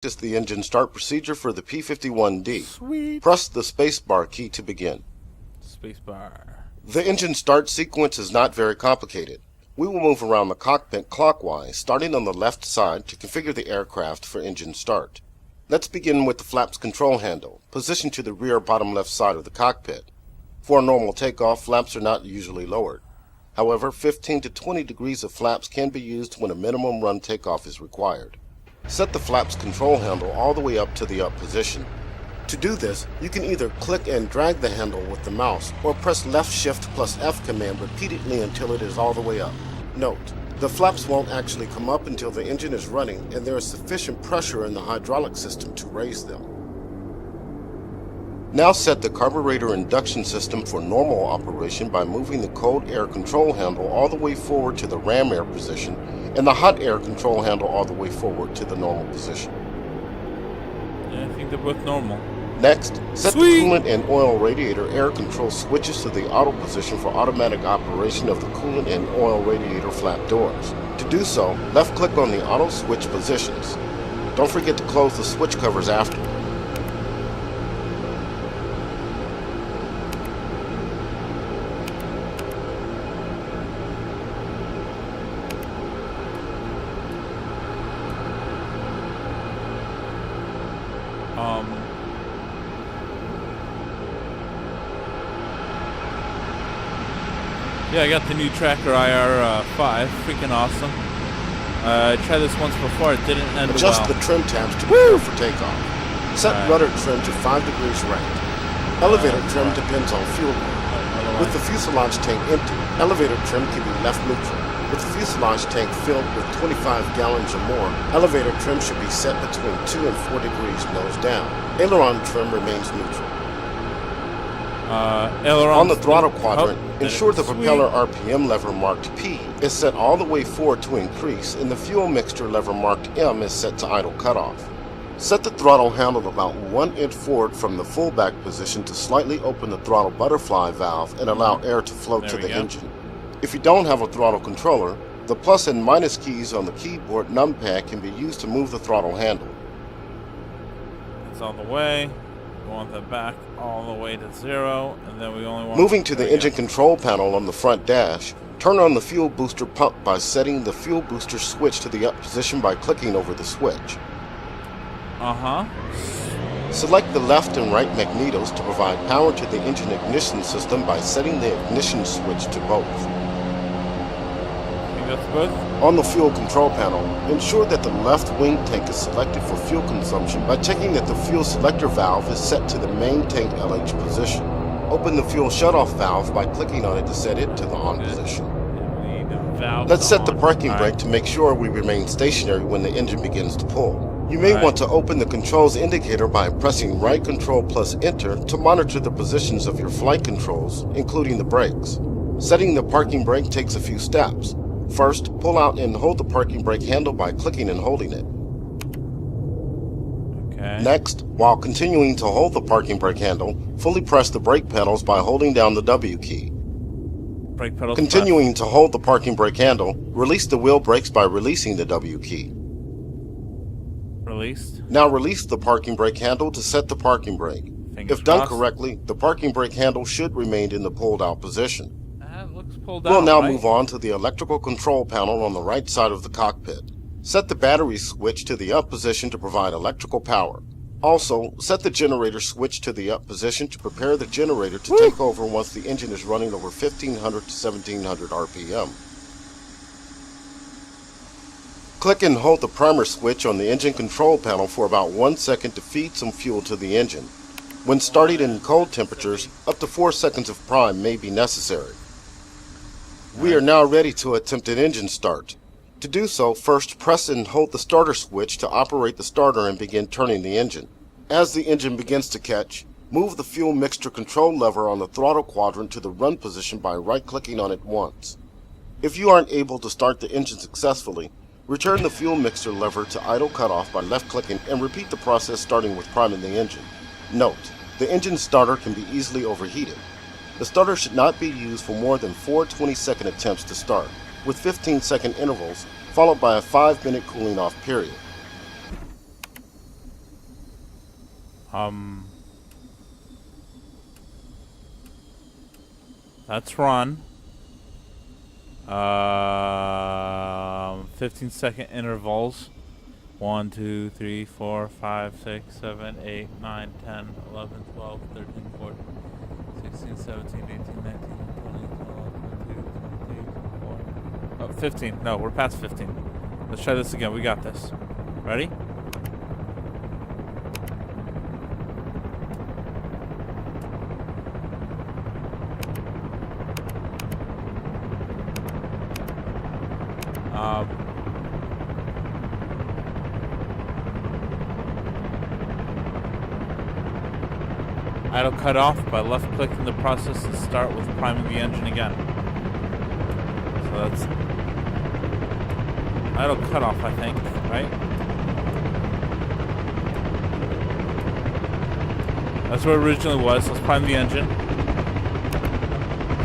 This is the engine start procedure for the P-51D. Sweet. Press the spacebar key to begin. Spacebar. The engine start sequence is not very complicated. We will move around the cockpit clockwise, starting on the left side to configure the aircraft for engine start. Let's begin with the flaps control handle, positioned to the rear bottom left side of the cockpit. For a normal takeoff, flaps are not usually lowered. However, 15 to 20 degrees of flaps can be used when a minimum run takeoff is required. Set the flaps control handle all the way up to the up position. To do this, you can either click and drag the handle with the mouse or press left shift plus F command repeatedly until it is all the way up. Note, the flaps won't actually come up until the engine is running and there is sufficient pressure in the hydraulic system to raise them. Now set the carburetor induction system for normal operation by moving the cold air control handle all the way forward to the ram air position and the hot air control handle all the way forward to the normal position. Yeah, I think they're both normal. Next, set Sweet. the coolant and oil radiator air control switches to the auto position for automatic operation of the coolant and oil radiator flap doors. To do so, left click on the auto switch positions. Don't forget to close the switch covers after. Yeah, I got the new Tracker IR5. Freaking awesome. I tried this once before. It didn't end Adjust well. the trim tabs to prepare for takeoff. Set rudder trim to 5 degrees right. Elevator trim depends on fuel load. With the fuselage tank empty, elevator trim can be left neutral. With the fuselage tank filled with 25 gallons or more, elevator trim should be set between 2 and 4 degrees nose down. Aileron trim remains neutral. On the throttle quadrant, ensure the propeller RPM lever marked P is set all the way forward to increase and the fuel mixture lever marked M is set to idle cutoff. Set the throttle handle about 1 inch forward from the full back position to slightly open the throttle butterfly valve and allow air to flow to the engine. If you don't have a throttle controller, the plus and minus keys on the keyboard numpad can be used to move the throttle handle. It's on the way. We want that back all the way to 0, and then we only want... Moving to the engine control panel on the front dash, turn on the fuel booster pump by setting the fuel booster switch to the up position by clicking over the switch. Select the left and right magnetos to provide power to the engine ignition system by setting the ignition switch to both. I think that's both. On the fuel control panel, ensure that the left wing tank is selected for fuel consumption by checking that the fuel selector valve is set to the main tank LH position. Open the fuel shutoff valve by clicking on it to set it to the on position. Let's set the parking brake to make sure we remain stationary when the engine begins to pull. You may want to open the controls indicator by pressing right control plus enter to monitor the positions of your flight controls, including the brakes. Setting the parking brake takes a few steps. First, pull out and hold the parking brake handle by clicking and holding it. Next, while continuing to hold the parking brake handle, fully press the brake pedals by holding down the W key. Brake pedals Continuing to hold the parking brake handle, release the wheel brakes by releasing the W key. Released. Now release the parking brake handle to set the parking brake. If done correctly, the parking brake handle should remain in the pulled out position. That looks pulled out. We'll now move on to the electrical control panel on the right side of the cockpit. Set the battery switch to the up position to provide electrical power. Also, set the generator switch to the up position to prepare the generator to take over once the engine is running over 1500 to 1700 RPM. Click and hold the primer switch on the engine control panel for about 1 second to feed some fuel to the engine. When starting in cold temperatures, up to 4 seconds of prime may be necessary. We are now ready to attempt an engine start. To do so, first press and hold the starter switch to operate the starter and begin turning the engine. As the engine begins to catch, move the fuel mixture control lever on the throttle quadrant to the run position by right-clicking on it once. If you aren't able to start the engine successfully, return the fuel mixer lever to idle cutoff by left-clicking and repeat the process starting with priming the engine. Note, the engine starter can be easily overheated. The starter should not be used for more than 4 20-second attempts to start, with 15-second intervals, followed by a 5-minute cooling off period. That's run. 15-second intervals. 1, 2, 3, 4, 5, 6, 7, 8, 9, 10, 11, 12, 13, 14, 16, 17, 18, 19, 20, 21, 22, 23, 24. Oh, 15. No, we're past 15. Let's try this again. We got this. Ready? Idle cut off by left clicking the process to start with priming the engine again. So that's idle cut off, I think, right? That's where it originally was. Let's prime the engine.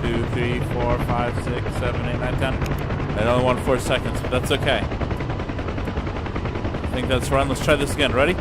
2, 3, 4, 5, 6, 7, 8, 9, 10. I only want 4 seconds, but that's okay. I think that's run. Let's try this again. Ready?